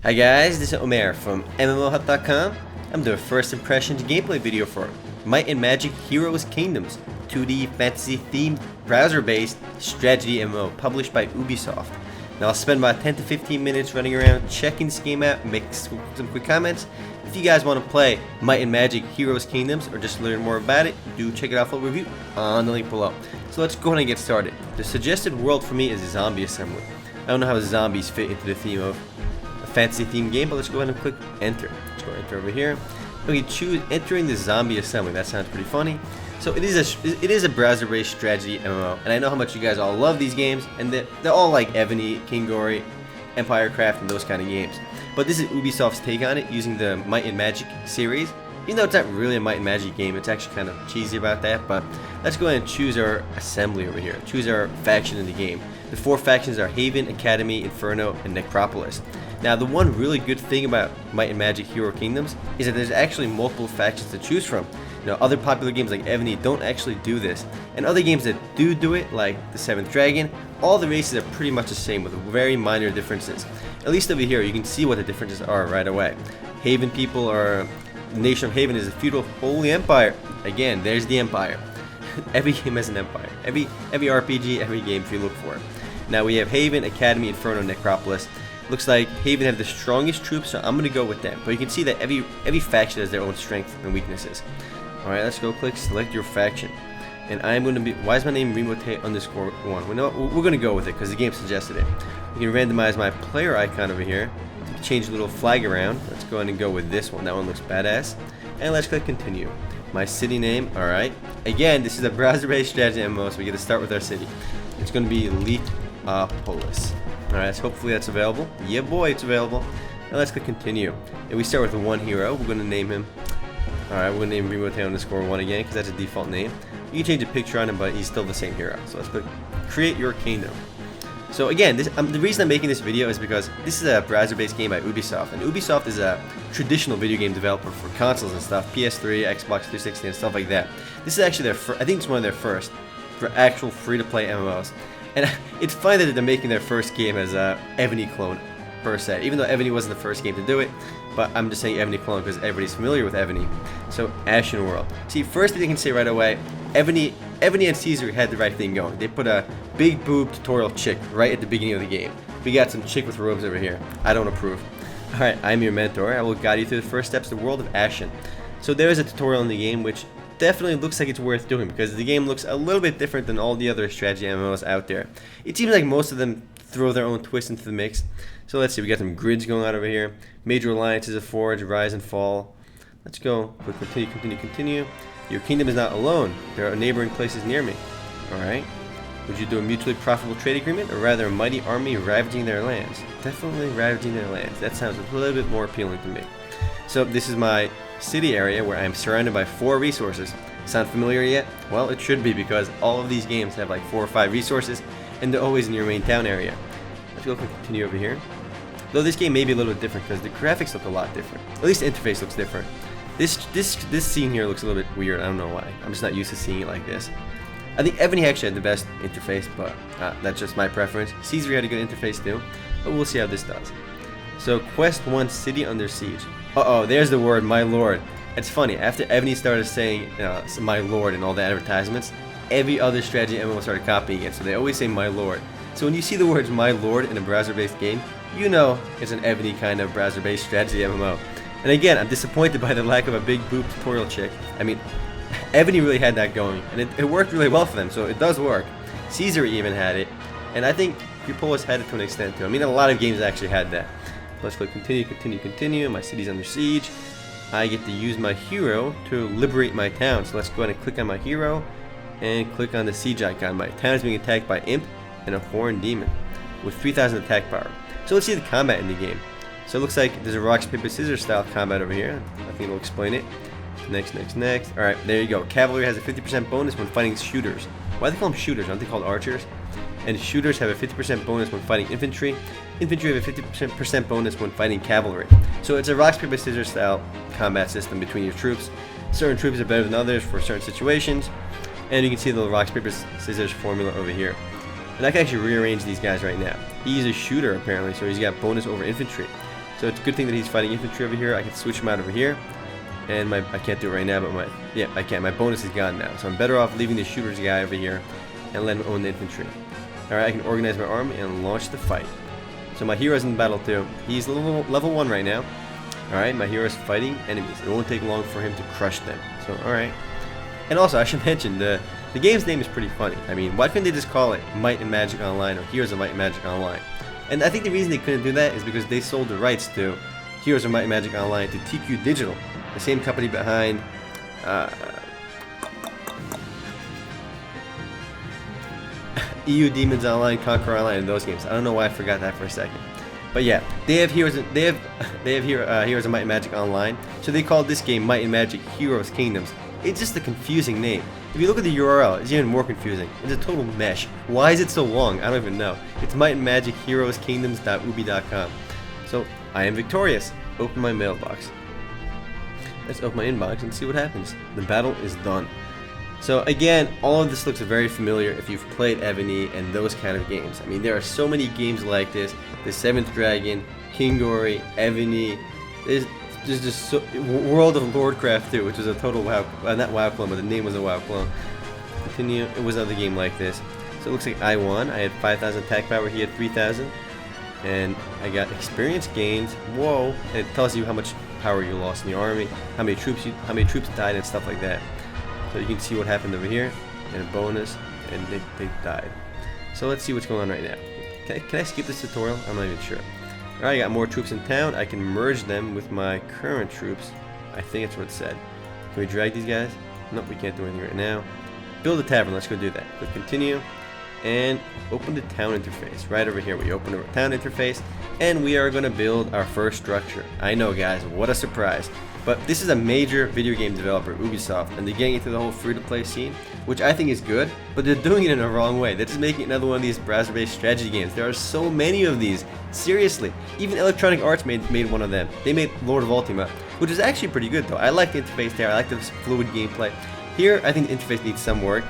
Hi guys, this is Omer from MMOHut.com. I'm doing a first impressions gameplay video for Might and Magic Heroes Kingdoms, 2D fantasy themed browser-based strategy MMO published by Ubisoft. Now I'll spend about 10 to 15 minutes running around checking this game out and making some quick comments. If you guys want to play Might and Magic Heroes Kingdoms or just learn more about it, do check it out for a review on the link below. So let's go ahead and get started. The suggested world for me is a zombie assembly. I don't know how zombies fit into the theme of fantasy themed game, but let's go ahead and click enter. Let's go enter over here. We can choose entering the zombie assembly. That sounds pretty funny. So it is a browser-based strategy MMO, and I know how much you guys all love these games, and they're all like Ebony, Kingori, Empirecraft, and those kind of games. But this is Ubisoft's take on it, using the Might and Magic series. Even though it's not really a Might and Magic game, it's actually kind of cheesy about that. But let's go ahead and choose our assembly over here. Choose our faction in the game. The four factions are Haven, Academy, Inferno, and Necropolis. Now, the one really good thing about Might and Magic Hero Kingdoms is that there's actually multiple factions to choose from. You know, other popular games like Ebony don't actually do this, and other games that do it, like the Seventh Dragon, all the races are pretty much the same with very minor differences. At least over here, you can see what the differences are right away. Haven people are, the nation of Haven is a feudal holy empire. Again, there's the empire. Every game has an empire. Every RPG, every game if you look for it. Now we have Haven, Academy, Inferno, Necropolis. Looks like Haven have the strongest troops, so I'm going to go with them. But you can see that every faction has their own strengths and weaknesses. Alright, let's go click select your faction. And I'm going to be, why is my name remote_1? Well, no, we're going to go with it because the game suggested it. We can randomize my player icon over here to change the little flag around. Let's go ahead and go with this one. That one looks badass. And let's click continue. My city name, alright. Again, this is a browser-based strategy MMO, so we get to start with our city. It's going to be Leetopolis. Alright, so hopefully that's available. Yeah boy, it's available. Now let's click continue. And we start with one hero. We're going to name him. Alright, we're going to name remote_1 again because that's a default name. You can change a picture on him, but he's still the same hero. So let's click create your kingdom. So again, the reason I'm making this video is because this is a browser-based game by Ubisoft. And Ubisoft is a traditional video game developer for consoles and stuff. PS3, Xbox 360, and stuff like that. This is actually their I think it's one of their first for actual free-to-play MMOs. And it's funny that they're making their first game as a Ebony clone, per se. Even though Ebony wasn't the first game to do it, but I'm just saying Ebony clone because everybody's familiar with Ebony. So, Ashen World. See, first thing you can say right away, Ebony and Caesar had the right thing going. They put a big boob tutorial chick right at the beginning of the game. We got some chick with robes over here. I don't approve. Alright, I'm your mentor. I will guide you through the first steps of the world of Ashen. So there is a tutorial in the game which definitely looks like it's worth doing because the game looks a little bit different than all the other strategy MMOs out there. It seems like most of them throw their own twist into the mix. So let's see, we got some grids going on over here. Major alliances of forge, rise and fall. Let's go. Click continue. Your kingdom is not alone. There are neighboring places near me. Alright. Would you do a mutually profitable trade agreement or rather a mighty army ravaging their lands? Definitely ravaging their lands. That sounds a little bit more appealing to me. So this is my city area where I'm surrounded by 4 resources. Sound familiar yet? Well, it should be because all of these games have like 4 or 5 resources and they're always in your main town area. Let's go continue over here. Though this game may be a little bit different because the graphics look a lot different. At least the interface looks different. This scene here looks a little bit weird. I don't know why. I'm just not used to seeing it like this. I think Ebony actually had the best interface, but that's just my preference. Caesar had a good interface too, but we'll see how this does. So quest 1, city under siege. Uh-oh, there's the word, my lord. It's funny, after Ebony started saying my lord in all the advertisements, every other strategy MMO started copying it, so they always say my lord. So when you see the words my lord in a browser-based game, you know it's an Ebony kind of browser-based strategy MMO. And again, I'm disappointed by the lack of a big boob tutorial chick. I mean, Ebony really had that going, and it worked really well for them, so it does work. Caesar even had it, and I think Eupolis had it to an extent too. I mean, a lot of games actually had that. Let's click continue. My city's under siege. I get to use my hero to liberate my town. So let's go ahead and click on my hero and click on the siege icon. My town is being attacked by Imp and a Horned Demon with 3,000 attack power. So let's see the combat in the game. So it looks like there's a rock, paper, scissors style combat over here. I think it'll explain it. Next. Alright, there you go. Cavalry has a 50% bonus when fighting shooters. Why do they call them shooters? Aren't they called archers? And shooters have a 50% bonus when fighting infantry. Infantry have a 50% bonus when fighting cavalry. So it's a rock, paper, scissors style combat system between your troops. Certain troops are better than others for certain situations. And you can see the rock, paper, scissors formula over here. And I can actually rearrange these guys right now. He's a shooter apparently, so he's got bonus over infantry. So it's a good thing that he's fighting infantry over here. I can switch him out over here. And I can't do it right now, but I can. My bonus is gone now. So I'm better off leaving the shooters guy over here and letting him own the infantry. Alright, I can organize my army and launch the fight. So my hero's in battle too. He's level 1 right now. Alright, my hero's fighting enemies. It won't take long for him to crush them. So, alright. And also, I should mention, the game's name is pretty funny. I mean, why couldn't they just call it Might and Magic Online or Heroes of Might and Magic Online? And I think the reason they couldn't do that is because they sold the rights to Heroes of Might and Magic Online to TQ Digital, the same company behind EU Demons Online, Conquer Online, and those games. I don't know why I forgot that for a second. But yeah, they have Heroes of Might and Magic Online, so they called this game Might and Magic Heroes Kingdoms. It's just a confusing name. If you look at the URL, it's even more confusing. It's a total mesh. Why is it so long? I don't even know. It's Might and Magic Heroes Kingdoms.ubi.com. So I am victorious. Open my mailbox. Let's open my inbox and see what happens. The battle is done. So again, all of this looks very familiar if you've played Ebony and those kind of games. I mean, there are so many games like this. The 7th Dragon, Kingori, Ebony. There's just so, World of Lordcraft too, which was a total WoW, not WoW clone, but the name was a WoW clone. Continue. It was another game like this. So it looks like I won. I had 5,000 attack power. He had 3,000, and I got experience gains. Whoa! And it tells you how much power you lost in your army, how many troops died, and stuff like that. So you can see what happened over here, and a bonus, and they died. So let's see what's going on right now. Can I skip this tutorial? I'm not even sure. Alright, I got more troops in town. I can merge them with my current troops. I think that's what it said. Can we drag these guys? Nope, we can't do anything right now. Build a tavern. Let's go do that. Click continue. And open the town interface. Right over here, we open our town interface. And we are going to build our first structure. I know, guys, what a surprise. But this is a major video game developer, Ubisoft, and they're getting into the whole free-to-play scene, which I think is good, but they're doing it in the wrong way. They're just making another one of these browser-based strategy games. There are so many of these. Seriously. Even Electronic Arts made one of them. They made Lord of Ultima, which is actually pretty good, though. I like the interface there. I like the fluid gameplay. Here, I think the interface needs some work.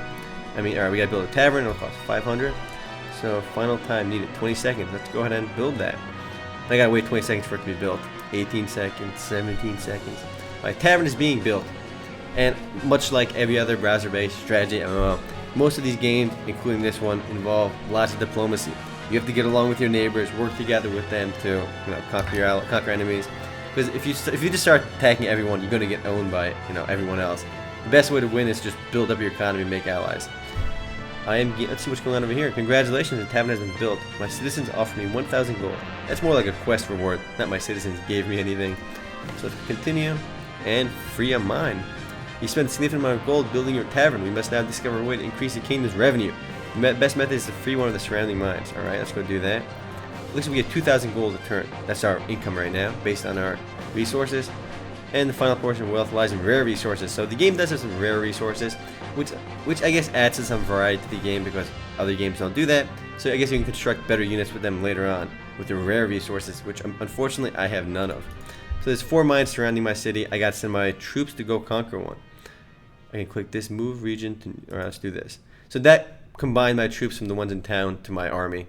I mean, alright, we gotta build a tavern. It'll cost 500. So, final time needed 20 seconds. Let's go ahead and build that. I gotta wait 20 seconds for it to be built. 18 seconds, 17 seconds. My tavern is being built, and much like every other browser-based strategy MMO, most of these games, including this one, involve lots of diplomacy. You have to get along with your neighbors, work together with them to, conquer enemies. Because if you just start attacking everyone, you're gonna get owned by everyone else. The best way to win is just build up your economy and make allies. Let's see what's going on over here. Congratulations, the tavern has been built. My citizens offer me 1,000 gold. That's more like a quest reward, not my citizens gave me anything. So let's continue and free a mine. You spend a significant amount of gold building your tavern. We must now discover a way to increase the kingdom's revenue. The best method is to free one of the surrounding mines. Alright, let's go do that. Looks like we get 2,000 gold a turn. That's our income right now, based on our resources. And the final portion of wealth lies in rare resources. So the game does have some rare resources, which I guess adds to some variety to the game because other games don't do that. So I guess you can construct better units with them later on with the rare resources, which unfortunately I have none of. So there's 4 mines surrounding my city. I got to send my troops to go conquer one. I can click this move region to, alright, let's do this. So that combined my troops from the ones in town to my army.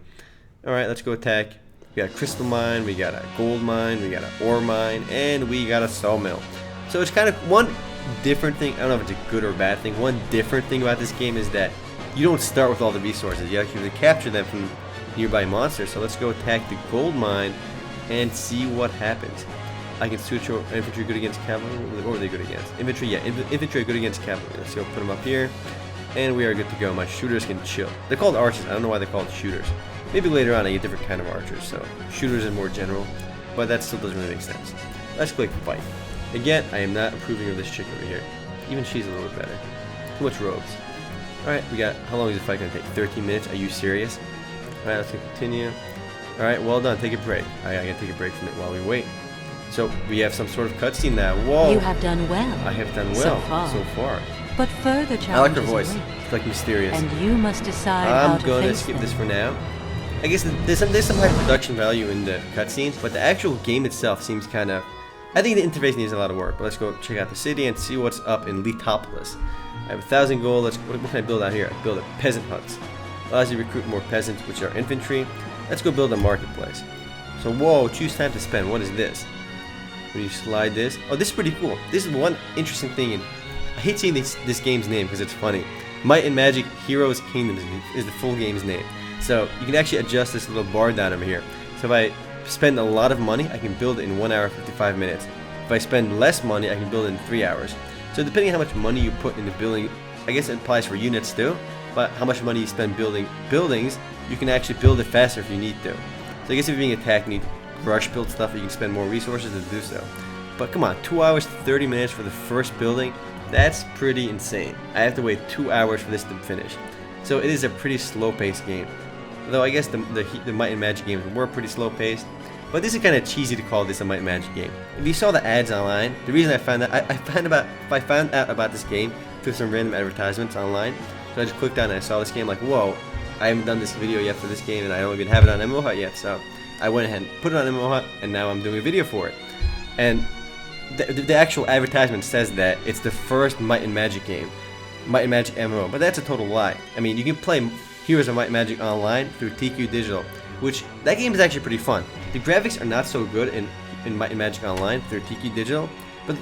Alright, let's go attack. We got a crystal mine, we got a gold mine, we got an ore mine, and we got a sawmill. So it's kind of one different thing. I don't know if it's a good or bad thing. One different thing about this game is that you don't start with all the resources. You actually capture them from nearby monsters. So let's go attack the gold mine and see what happens. I can switch over infantry good against cavalry. What are they good against? Infantry, yeah. Infantry are good against cavalry. Let's go put them up here. And we are good to go. My shooters can chill. They're called archers. I don't know why they're called shooters. Maybe later on I get different kind of archers. So shooters are more general. But that still doesn't really make sense. Let's click fight. Again, I am not approving of this chick over here. Even she's a little bit better. Too much robes. Alright, we got... How long is the fight going to take? 13 minutes? Are you serious? Alright, let's continue. Alright, well done. Take a break. I gotta take a break from it while we wait. So, we have some sort of cutscene now. Whoa! You have done well. I have done well so far. But further challenges I like her voice. It's like mysterious. And you must decide how to gonna face skip them. this for now. I guess there's some high production value in the cutscenes, but the actual game itself seems kind of... I think the interface needs a lot of work, but let's go check out the city and see what's up in Letopolis. I have 1,000 gold. What can I build out here? I build a peasant huts. Allows you to recruit more peasants, which are infantry. Let's go build a marketplace. So whoa, choose time to spend. What is this? When you slide this, oh, this is pretty cool. This is one interesting thing, and I hate saying this game's name because it's funny. Might and Magic Heroes Kingdoms is the full game's name. So you can actually adjust this little bar down over here. So if I spend a lot of money, I can build it in 1 hour 55 minutes. If I spend less money, I can build it in 3 hours. So depending on how much money you put into building, I guess it applies for units too, but how much money you spend building buildings, you can actually build it faster if you need to. So I guess if you're being attacked and you need to rush build stuff, you can spend more resources to do so. But come on, 2 hours 30 minutes for the first building, that's pretty insane. I have to wait 2 hours for this to finish. So it is a pretty slow-paced game. Though I guess the Might and Magic games were pretty slow-paced. But this is kind of cheesy to call this a Might and Magic game. If you saw the ads online, the reason I found that I found out about this game through some random advertisements online. So I just clicked on it and I saw this game like, whoa, I haven't done this video yet for this game and I don't even have it on MMOHut yet. So I went ahead and put it on MMOHut and now I'm doing a video for it. And the actual advertisement says that it's the first Might and Magic game, Might and Magic MMO, but that's a total lie. I mean, you can play Heroes of Might and Magic online through TQ Digital, which that game is actually pretty fun. The graphics are not so good in Might and Magic Online through TQ Digital, but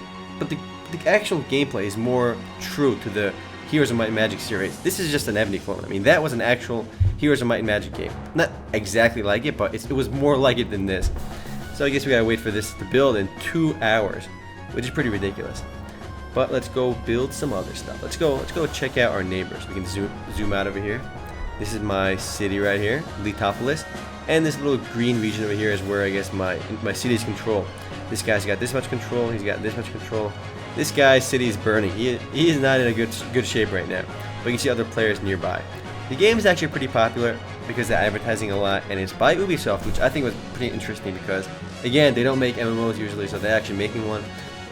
the actual gameplay is more true to the Heroes of Might and Magic series. This is just an Ebony clone. I mean, that was an actual Heroes of Might and Magic game. Not exactly like it, but it was more like it than this. So I guess we gotta wait for this to build in 2 hours, which is pretty ridiculous. But let's go build some other stuff. Let's go check out our neighbors. We can zoom out over here. This is my city right here, Letopolis, and this little green region over here is where I guess my city's control. This guy's got this much control. He's got this much control. This guy's city is burning. He is not in a good shape right now. But you can see other players nearby. The game is actually pretty popular because they're advertising a lot, and it's by Ubisoft, which I think was pretty interesting because, again, they don't make MMOs usually, so they're actually making one.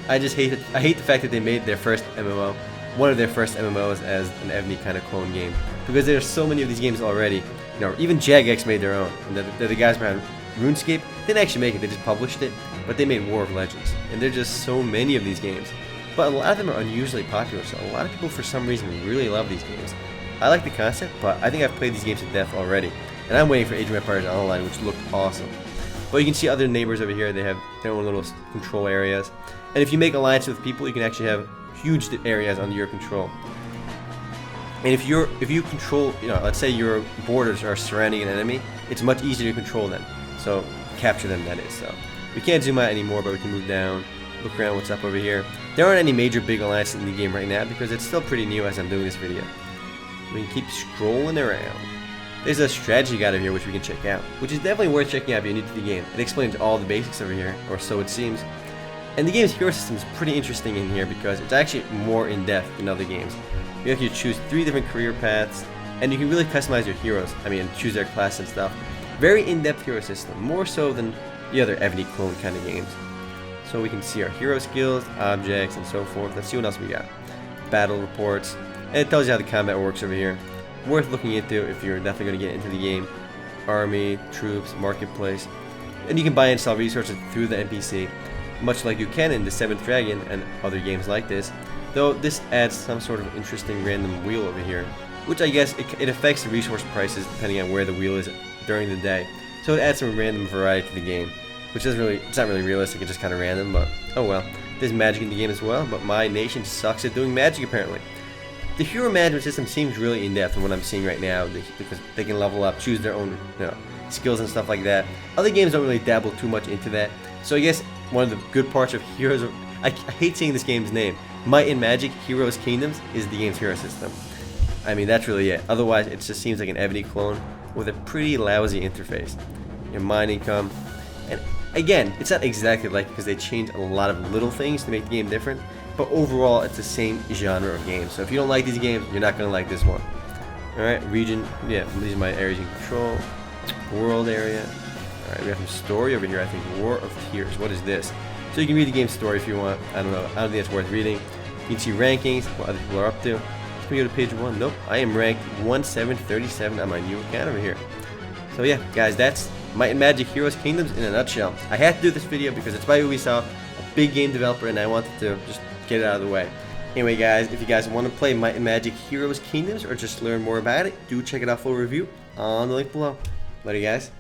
I hate the fact that they made their first MMO, one of their first MMOs, as an Ebony kind of clone game, because there's so many of these games already. You know, even Jagex made their own. And they're the guys behind RuneScape. They didn't actually make it; they just published it. But they made War of Legends, and there's just so many of these games. But a lot of them are unusually popular, so a lot of people for some reason really love these games. I like the concept, but I think I've played these games to death already. And I'm waiting for Age of Empires Online, which looked awesome. But you can see other neighbors over here, they have their own little control areas. And if you make alliances with people, you can actually have huge areas under your control. And if you control, you know, let's say your borders are surrounding an enemy, it's much easier to control them. So capture them, that is. So we can't zoom out anymore, but we can move down, look around what's up over here. There aren't any major big alliances in the game right now because it's still pretty new as I'm doing this video. We can keep scrolling around. There's a strategy guide over here which we can check out, which is definitely worth checking out if you're new to the game. It explains all the basics over here, or so it seems. And the game's hero system is pretty interesting in here because it's actually more in-depth than other games. You actually choose 3 different career paths, and you can really customize your heroes. I mean, choose their class and stuff. Very in-depth hero system, more so than the other Ebony clone kind of games. So we can see our hero skills, objects, and so forth. Let's see what else we got. Battle reports, and it tells you how the combat works over here. Worth looking into if you're definitely going to get into the game. Army, troops, marketplace, and you can buy and sell resources through the NPC, much like you can in the 7th Dragon and other games like this. Though this adds some sort of interesting random wheel over here, which I guess it affects the resource prices depending on where the wheel is during the day. So it adds some random variety to the game, which isn't really, it's not really realistic. It's just kind of random, but oh well. There's magic in the game as well, but my nation sucks at doing magic apparently. The hero management system seems really in-depth from what I'm seeing right now, because they can level up, choose their own, you know, skills and stuff like that. Other games don't really dabble too much into that. So I guess one of the good parts of Heroes of... I hate saying this game's name. Might and Magic Heroes Kingdoms is the game's hero system. I mean, that's really it. Otherwise, it just seems like an Ebony clone with a pretty lousy interface. Your mine income. And again, it's not exactly like it because they changed a lot of little things to make the game different. But overall, it's the same genre of games. So if you don't like these games, you're not going to like this one. Alright, region. Yeah, these are my areas you can control. World area. Alright, we have some story over here, I think. War of Tears. What is this? So you can read the game's story if you want. I don't know. I don't think it's worth reading. You can see rankings, what other people are up to. Can we go to page 1? Nope. I am ranked 1737 on my new account over here. So yeah, guys, that's Might and Magic Heroes Kingdoms in a nutshell. I had to do this video because it's by Ubisoft, a big game developer, and I wanted to just get it out of the way. Anyway, guys, if you guys want to play Might and Magic Heroes Kingdoms or just learn more about it, do check it out full review on the link below. Later, guys.